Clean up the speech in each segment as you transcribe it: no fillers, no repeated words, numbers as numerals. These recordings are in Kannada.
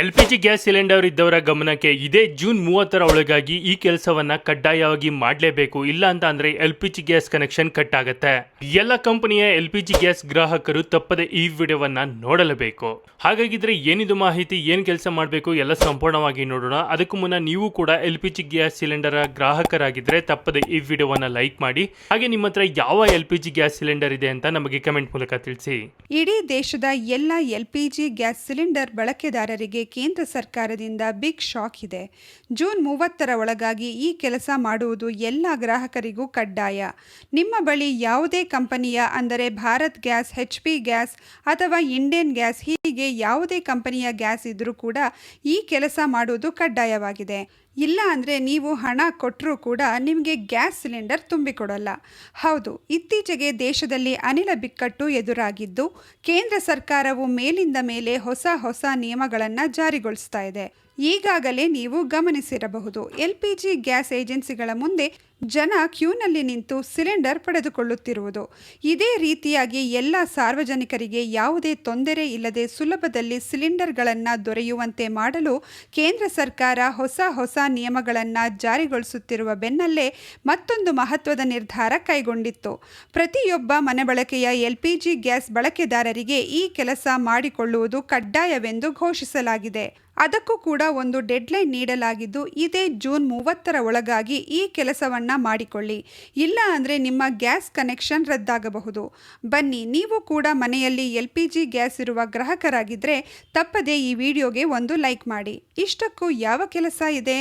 LPG ಗ್ಯಾಸ್ ಸಿಲಿಂಡರ್ ಇದ್ದವರ ಗಮನಕ್ಕೆ ಇದೇ ಜೂನ್ 30ರ ಒಳಗಾಗಿ ಈ ಕೆಲಸವನ್ನ ಕಡ್ಡಾಯವಾಗಿ ಮಾಡಲೇಬೇಕು. ಇಲ್ಲ ಅಂತ ಅಂದ್ರೆ LPG ಗ್ಯಾಸ್ ಕನೆಕ್ಷನ್ ಕಟ್ ಆಗುತ್ತೆ. ಎಲ್ಲ ಕಂಪನಿಯ LPG ಗ್ಯಾಸ್ ಗ್ರಾಹಕರು ತಪ್ಪದೆ ಈ ವಿಡಿಯೋವನ್ನ ನೋಡಲೇಬೇಕು. ಹಾಗಾಗಿದ್ರೆ ಏನಿದು ಮಾಹಿತಿ, ಏನ್ ಕೆಲಸ ಮಾಡಬೇಕು ಎಲ್ಲ ಸಂಪೂರ್ಣವಾಗಿ ನೋಡೋಣ. ಅದಕ್ಕೂ ಮುನ್ನ ನೀವು ಕೂಡ LPG ಗ್ಯಾಸ್ ಸಿಲಿಂಡರ್ ಗ್ರಾಹಕರಾಗಿದ್ರೆ ತಪ್ಪದೆ ಈ ವಿಡಿಯೋವನ್ನ ಲೈಕ್ ಮಾಡಿ. ಹಾಗೆ ನಿಮ್ಮ ಹತ್ರ ಯಾವ LPG ಗ್ಯಾಸ್ ಸಿಲಿಂಡರ್ ಇದೆ ಅಂತ ನಮಗೆ ಕಮೆಂಟ್ ಮೂಲಕ ತಿಳಿಸಿ. ಇಡೀ ದೇಶದ ಎಲ್ಲ LPG ಗ್ಯಾಸ್ ಸಿಲಿಂಡರ್ ಬಳಕೆದಾರರಿಗೆ ಕೇಂದ್ರ ಸರ್ಕಾರದಿಂದ ಬಿಗ್ ಶಾಕ್ ಇದೆ. ಜೂನ್ 30ರ ಒಳಗಾಗಿ ಈ ಕೆಲಸ ಮಾಡುವುದು ಎಲ್ಲ ಗ್ರಾಹಕರಿಗೂ ಕಡ್ಡಾಯ. ನಿಮ್ಮ ಬಳಿ ಯಾವುದೇ ಕಂಪನಿಯ ಅಂದರೆ ಭಾರತ್ ಗ್ಯಾಸ್, HP ಗ್ಯಾಸ್ ಅಥವಾ ಇಂಡಿಯನ್ ಗ್ಯಾಸ್ ಹೀಗೆ ಯಾವುದೇ ಕಂಪನಿಯ ಗ್ಯಾಸ್ ಇದ್ರೂ ಕೂಡ ಈ ಕೆಲಸ ಮಾಡುವುದು ಕಡ್ಡಾಯವಾಗಿದೆ. ಇಲ್ಲ ಅಂದರೆ ನೀವು ಹಣ ಕೊಟ್ಟರೂ ಕೂಡ ನಿಮಗೆ ಗ್ಯಾಸ್ ಸಿಲಿಂಡರ್ ತುಂಬಿಕೊಡಲ್ಲ. ಹೌದು, ಇತ್ತೀಚೆಗೆ ದೇಶದಲ್ಲಿ ಅನಿಲ ಬಿಕ್ಕಟ್ಟು ಎದುರಾಗಿದ್ದು ಕೇಂದ್ರ ಸರ್ಕಾರವು ಮೇಲಿಂದ ಮೇಲೆ ಹೊಸ ನಿಯಮಗಳನ್ನು ಜಾರಿಗೊಳಿಸ್ತಾ ಇದೆ. ಈಗಾಗಲೇ ನೀವು ಗಮನಿಸಿರಬಹುದು, LPG ಗ್ಯಾಸ್ ಏಜೆನ್ಸಿಗಳ ಮುಂದೆ ಜನ ಕ್ಯೂನಲ್ಲಿ ನಿಂತು ಸಿಲಿಂಡರ್ ಪಡೆದುಕೊಳ್ಳುತ್ತಿರುವುದು. ಇದೇ ರೀತಿಯಾಗಿ ಎಲ್ಲ ಸಾರ್ವಜನಿಕರಿಗೆ ಯಾವುದೇ ತೊಂದರೆ ಇಲ್ಲದೆ ಸುಲಭದಲ್ಲಿ ಸಿಲಿಂಡರ್ಗಳನ್ನು ದೊರೆಯುವಂತೆ ಮಾಡಲು ಕೇಂದ್ರ ಸರ್ಕಾರ ಹೊಸ ನಿಯಮಗಳನ್ನು ಜಾರಿಗೊಳಿಸುತ್ತಿರುವ ಬೆನ್ನಲ್ಲೇ ಮತ್ತೊಂದು ಮಹತ್ವದ ನಿರ್ಧಾರ ಕೈಗೊಂಡಿತ್ತು. ಪ್ರತಿಯೊಬ್ಬ ಮನೆ ಬಳಕೆಯ LPG ಗ್ಯಾಸ್ ಬಳಕೆದಾರರಿಗೆ ಈ ಕೆಲಸ ಮಾಡಿಕೊಳ್ಳುವುದು ಕಡ್ಡಾಯವೆಂದು ಘೋಷಿಸಲಾಗಿದೆ. ಅದಕ್ಕೂ ಕೂಡ ಒಂದು ಡೆಡ್ಲೈನ್ ನೀಡಲಾಗಿದ್ದು, ಇದೇ ಜೂನ್ 30ರ ಒಳಗಾಗಿ ಈ ಕೆಲಸವನ್ನು ಮಾಡಿಕೊಳ್ಳಿ. ಇಲ್ಲ ಅಂದರೆ ನಿಮ್ಮ ಗ್ಯಾಸ್ ಕನೆಕ್ಷನ್ ರದ್ದಾಗಬಹುದು. ಬನ್ನಿ, ನೀವು ಕೂಡ ಮನೆಯಲ್ಲಿ LPG ಗ್ಯಾಸ್ ಇರುವ ಗ್ರಾಹಕರಾಗಿದ್ದರೆ ತಪ್ಪದೆ ಈ ವಿಡಿಯೋಗೆ ಒಂದು ಲೈಕ್ ಮಾಡಿ. ಇಷ್ಟಕ್ಕೂ ಯಾವ ಕೆಲಸ ಇದೆ?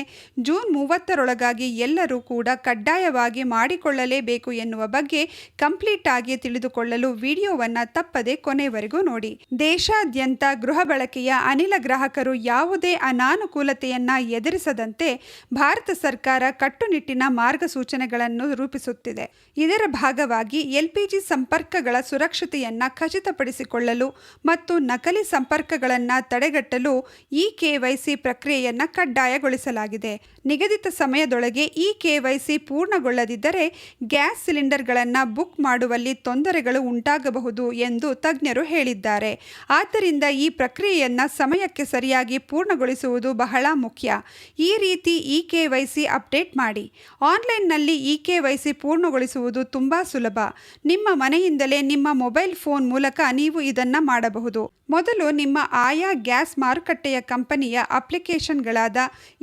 ಜೂನ್ 30ರೊಳಗಾಗಿ ಎಲ್ಲರೂ ಕೂಡ ಕಡ್ಡಾಯವಾಗಿ ಮಾಡಿಕೊಳ್ಳಲೇಬೇಕು ಎನ್ನುವ ಬಗ್ಗೆ ಕಂಪ್ಲೀಟ್ ಆಗಿ ತಿಳಿದುಕೊಳ್ಳಲು ವಿಡಿಯೋವನ್ನು ತಪ್ಪದೆ ಕೊನೆವರೆಗೂ ನೋಡಿ. ದೇಶಾದ್ಯಂತ ಗೃಹ ಬಳಕೆಯ ಅನಿಲ ಗ್ರಾಹಕರು ಯಾವುದೇ ಅನಾನುಕೂಲತೆಯನ್ನು ಎದುರಿಸದಂತೆ ಭಾರತ ಸರ್ಕಾರ ಕಟ್ಟುನಿಟ್ಟಿನ ಮಾರ್ಗಸೂಚನೆಗಳನ್ನು ರೂಪಿಸುತ್ತಿದೆ. ಇದರ ಭಾಗವಾಗಿ LPG ಸಂಪರ್ಕಗಳ ಸುರಕ್ಷತೆಯನ್ನು ಖಚಿತಪಡಿಸಿಕೊಳ್ಳಲು ಮತ್ತು ನಕಲಿ ಸಂಪರ್ಕಗಳನ್ನು ತಡೆಗಟ್ಟಲು KYC ಪ್ರಕ್ರಿಯೆಯನ್ನು ಕಡ್ಡಾಯಗೊಳಿಸಲಾಗಿದೆ. ನಿಗದಿತ ಸಮಯದೊಳಗೆ KYC ಪೂರ್ಣಗೊಳ್ಳದಿದ್ದರೆ ಗ್ಯಾಸ್ ಸಿಲಿಂಡರ್ಗಳನ್ನು ಬುಕ್ ಮಾಡುವಲ್ಲಿ ತೊಂದರೆಗಳು ಉಂಟಾಗಬಹುದು ಎಂದು ತಜ್ಞರು ಹೇಳಿದ್ದಾರೆ. ಆದ್ದರಿಂದ ಈ ಪ್ರಕ್ರಿಯೆಯನ್ನು ಸಮಯಕ್ಕೆ ಸರಿಯಾಗಿ ಪೂರ್ಣಗೊಳಿಸುವುದು ಬಹಳ ಮುಖ್ಯ. ಈ ರೀತಿ KYC ಅಪ್ಡೇಟ್ ಮಾಡಿ. ಆನ್ಲೈನ್ನಲ್ಲಿ KYC ಪೂರ್ಣಗೊಳಿಸುವುದು ತುಂಬ ಸುಲಭ. ನಿಮ್ಮ ಮನೆಯಿಂದಲೇ ನಿಮ್ಮ ಮೊಬೈಲ್ ಫೋನ್ ಮೂಲಕ ನೀವು ಇದನ್ನು ಮಾಡಬಹುದು. ಮೊದಲು ನಿಮ್ಮ ಆಯಾ ಗ್ಯಾಸ್ ಮಾರುಕಟ್ಟೆಯ ಕಂಪನಿಯ ಅಪ್ಲಿಕೇಶನ್ಗಳಾದ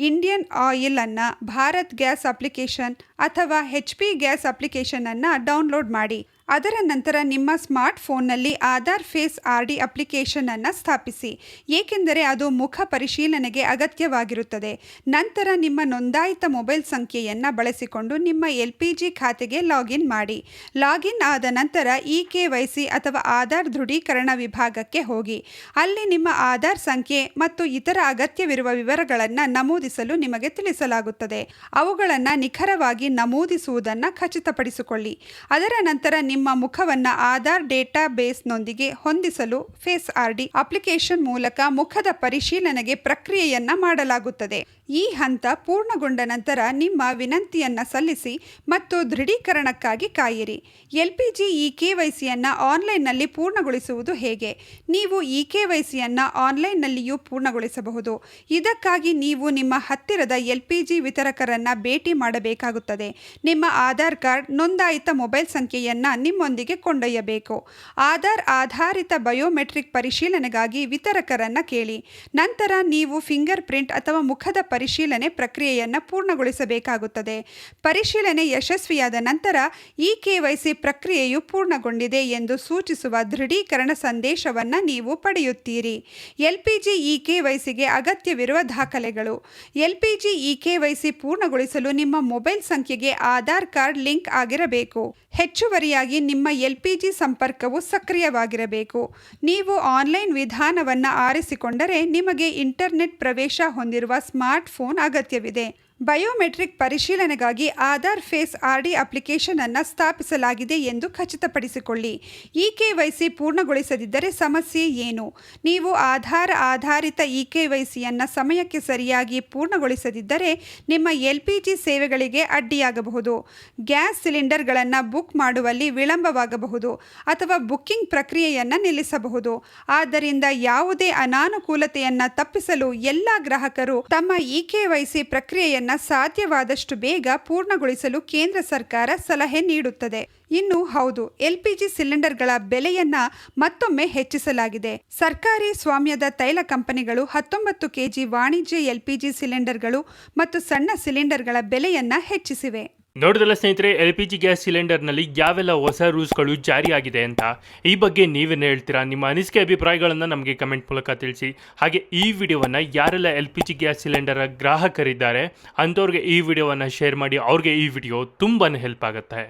ಇಂಡಿಯನ್ ಆಯಿಲ್ ಅನ್ನು, ಭಾರತ್ ಗ್ಯಾಸ್ ಅಪ್ಲಿಕೇಶನ್ ಅಥವಾ HP ಗ್ಯಾಸ್ ಅಪ್ಲಿಕೇಶನ್ ಅನ್ನು ಡೌನ್ಲೋಡ್ ಮಾಡಿ. ಅದರ ನಂತರ ನಿಮ್ಮ ಸ್ಮಾರ್ಟ್ ಫೋನ್ನಲ್ಲಿ ಆಧಾರ್ ಫೇಸ್ RD ಅಪ್ಲಿಕೇಶನ್ ಅನ್ನು ಸ್ಥಾಪಿಸಿ, ಏಕೆಂದರೆ ಅದು ಮುಖ ಪರಿಶೀಲನೆಗೆ ಅಗತ್ಯವಾಗಿರುತ್ತದೆ. ನಂತರ ನಿಮ್ಮ ನೋಂದಾಯಿತ ಮೊಬೈಲ್ ಸಂಖ್ಯೆಯನ್ನು ಬಳಸಿಕೊಂಡು ನಿಮ್ಮ LPG ಖಾತೆಗೆ ಲಾಗಿನ್ ಮಾಡಿ. ಲಾಗಿನ್ ಆದ ನಂತರ KYC ಅಥವಾ ಆಧಾರ್ ದೃಢೀಕರಣ ವಿಭಾಗಕ್ಕೆ ಹೋಗಿ. ಅಲ್ಲಿ ನಿಮ್ಮ ಆಧಾರ್ ಸಂಖ್ಯೆ ಮತ್ತು ಇತರ ಅಗತ್ಯವಿರುವ ವಿವರಗಳನ್ನು ನಮೂದಿಸಲು ನಿಮಗೆ ತಿಳಿಸಲಾಗುತ್ತದೆ. ಅವುಗಳನ್ನು ನಿಖರವಾಗಿ ನಮೂದಿಸುವುದನ್ನು ಖಚಿತಪಡಿಸಿಕೊಳ್ಳಿ. ಅದರ ನಂತರ ನಿಮ್ಮ ಮುಖವನ್ನು ಆಧಾರ್ ಡೇಟಾ ಬೇಸ್ನೊಂದಿಗೆ ಹೊಂದಿಸಲು ಫೇಸ್ RD ಅಪ್ಲಿಕೇಶನ್ ಮೂಲಕ ಮುಖದ ಪರಿಶೀಲನೆಗೆ ಪ್ರಕ್ರಿಯೆಯನ್ನು ಮಾಡಲಾಗುತ್ತದೆ. ಈ ಹಂತ ಪೂರ್ಣಗೊಂಡ ನಂತರ ನಿಮ್ಮ ವಿನಂತಿಯನ್ನು ಸಲ್ಲಿಸಿ ಮತ್ತು ದೃಢೀಕರಣಕ್ಕಾಗಿ ಕಾಯಿರಿ. LPG KYCಯನ್ನು ಆನ್ಲೈನ್ನಲ್ಲಿ ಪೂರ್ಣಗೊಳಿಸುವುದು ಹೇಗೆ? ನೀವು KYCಯನ್ನು ಆನ್ಲೈನ್ನಲ್ಲಿಯೂ ಪೂರ್ಣಗೊಳಿಸಬಹುದು. ಇದಕ್ಕಾಗಿ ನೀವು ನಿಮ್ಮ ಹತ್ತಿರದ LPG ವಿತರಕರನ್ನು ಭೇಟಿ ಮಾಡಬೇಕಾಗುತ್ತದೆ. ನಿಮ್ಮ ಆಧಾರ್ ಕಾರ್ಡ್, ನೋಂದಾಯಿತ ಮೊಬೈಲ್ ಸಂಖ್ಯೆಯನ್ನು ನಿಮ್ಮೊಂದಿಗೆ ಕೊಂಡೊಯ್ಯಬೇಕು. ಆಧಾರ್ ಆಧಾರಿತ ಬಯೋಮೆಟ್ರಿಕ್ ಪರಿಶೀಲನೆಗಾಗಿ ವಿತರಕರನ್ನು ಕೇಳಿ. ನಂತರ ನೀವು ಫಿಂಗರ್ ಪ್ರಿಂಟ್ ಅಥವಾ ಮುಖದ ಪರಿಶೀಲನೆ ಪ್ರಕ್ರಿಯೆಯನ್ನು ಪೂರ್ಣಗೊಳಿಸಬೇಕಾಗುತ್ತದೆ. ಪರಿಶೀಲನೆ ಯಶಸ್ವಿಯಾದ ನಂತರ KYC ಪ್ರಕ್ರಿಯೆಯು ಪೂರ್ಣಗೊಂಡಿದೆ ಎಂದು ಸೂಚಿಸುವ ದೃಢೀಕರಣ ಸಂದೇಶವನ್ನು ನೀವು ಪಡೆಯುತ್ತೀರಿ. LPG KYCಗೆ ಅಗತ್ಯವಿರುವ ದಾಖಲೆಗಳು. LPG KYC ಪೂರ್ಣಗೊಳಿಸಲು ನಿಮ್ಮ ಮೊಬೈಲ್ ಸಂಖ್ಯೆಗೆ ಆಧಾರ್ ಕಾರ್ಡ್ ಲಿಂಕ್ ಆಗಿರಬೇಕು. ಹೆಚ್ಚುವರಿಯಾಗಿ ನಿಮ್ಮ LPG ಸಂಪರ್ಕವು ಸಕ್ರಿಯವಾಗಿರಬೇಕು. ನೀವು ಆನ್ಲೈನ್ ವಿಧಾನವನ್ನು ಆರಿಸಿಕೊಂಡರೆ ನಿಮಗೆ ಇಂಟರ್ನೆಟ್ ಪ್ರವೇಶ ಹೊಂದಿರುವ ಸ್ಮಾರ್ಟ್ ಫೋನ್ ಅಗತ್ಯವಿದೆ. ಬಯೋಮೆಟ್ರಿಕ್ ಪರಿಶೀಲನೆಗಾಗಿ ಆಧಾರ್ ಫೇಸ್ ಆರ್ಡಿ ಅಪ್ಲಿಕೇಶನ್ ಅನ್ನು ಸ್ಥಾಪಿಸಲಾಗಿದೆ ಎಂದು ಖಚಿತಪಡಿಸಿಕೊಳ್ಳಿ. ಇಕೆವೈಸಿ ಪೂರ್ಣಗೊಳಿಸದಿದ್ದರೆ ಸಮಸ್ಯೆ ಏನು? ನೀವು ಆಧಾರ್ ಆಧಾರಿತ ಇಕೆವೈಸಿಯನ್ನು ಸಮಯಕ್ಕೆ ಸರಿಯಾಗಿ ಪೂರ್ಣಗೊಳಿಸದಿದ್ದರೆ ನಿಮ್ಮ ಎಲ್ಪಿಜಿ ಸೇವೆಗಳಿಗೆ ಅಡ್ಡಿಯಾಗಬಹುದು. ಗ್ಯಾಸ್ ಸಿಲಿಂಡರ್ಗಳನ್ನು ಬುಕ್ ಮಾಡುವಲ್ಲಿ ವಿಳಂಬವಾಗಬಹುದು ಅಥವಾ ಬುಕ್ಕಿಂಗ್ ಪ್ರಕ್ರಿಯೆಯನ್ನು ನಿಲ್ಲಿಸಬಹುದು. ಆದ್ದರಿಂದ ಯಾವುದೇ ಅನಾನುಕೂಲತೆಯನ್ನು ತಪ್ಪಿಸಲು ಎಲ್ಲ ಗ್ರಾಹಕರು ತಮ್ಮ ಇಕೆವೈಸಿ ಪ್ರಕ್ರಿಯೆಯನ್ನು ಸಾಧ್ಯವಾದಷ್ಟು ಬೇಗ ಪೂರ್ಣಗೊಳಿಸಲು ಕೇಂದ್ರ ಸರ್ಕಾರ ಸಲಹೆ ನೀಡುತ್ತದೆ. ಇನ್ನು ಹೌದು, ಎಲ್ಪಿಜಿ ಸಿಲಿಂಡರ್ಗಳ ಬೆಲೆಯನ್ನ ಮತ್ತೊಮ್ಮೆ ಹೆಚ್ಚಿಸಲಾಗಿದೆ. ಸರ್ಕಾರಿ ಸ್ವಾಮ್ಯದ ತೈಲ ಕಂಪನಿಗಳು 19 ಕೆಜಿ ವಾಣಿಜ್ಯ ಎಲ್ಪಿಜಿ ಸಿಲಿಂಡರ್ಗಳು ಮತ್ತು ಸಣ್ಣ ಸಿಲಿಂಡರ್ಗಳ ಬೆಲೆಯನ್ನ ಹೆಚ್ಚಿಸಿವೆ. ನೋಡಿದ್ರಲ್ಲ ಸ್ನೇಹಿತರೆ, LPG ಗ್ಯಾಸ್ ಸಿಲಿಂಡರ್ನಲ್ಲಿ ಯಾವೆಲ್ಲ ಹೊಸ ರೂಲ್ಸ್ಗಳು ಜಾರಿಯಾಗಿದೆ ಅಂತ. ಈ ಬಗ್ಗೆ ನೀವೇನು ಹೇಳ್ತೀರಾ? ನಿಮ್ಮ ಅನಿಸಿಕೆ ಅಭಿಪ್ರಾಯಗಳನ್ನು ನಮಗೆ ಕಮೆಂಟ್ ಮೂಲಕ ತಿಳಿಸಿ. ಹಾಗೆ ಈ ವಿಡಿಯೋವನ್ನು ಯಾರೆಲ್ಲ LPG ಗ್ಯಾಸ್ ಸಿಲಿಂಡರ್ ಗ್ರಾಹಕರಿದ್ದಾರೆ ಅಂಥವ್ರಿಗೆ ಈ ವಿಡಿಯೋವನ್ನು ಶೇರ್ ಮಾಡಿ. ಅವ್ರಿಗೆ ಈ ವಿಡಿಯೋ ತುಂಬಾ ಹೆಲ್ಪ್ ಆಗುತ್ತೆ.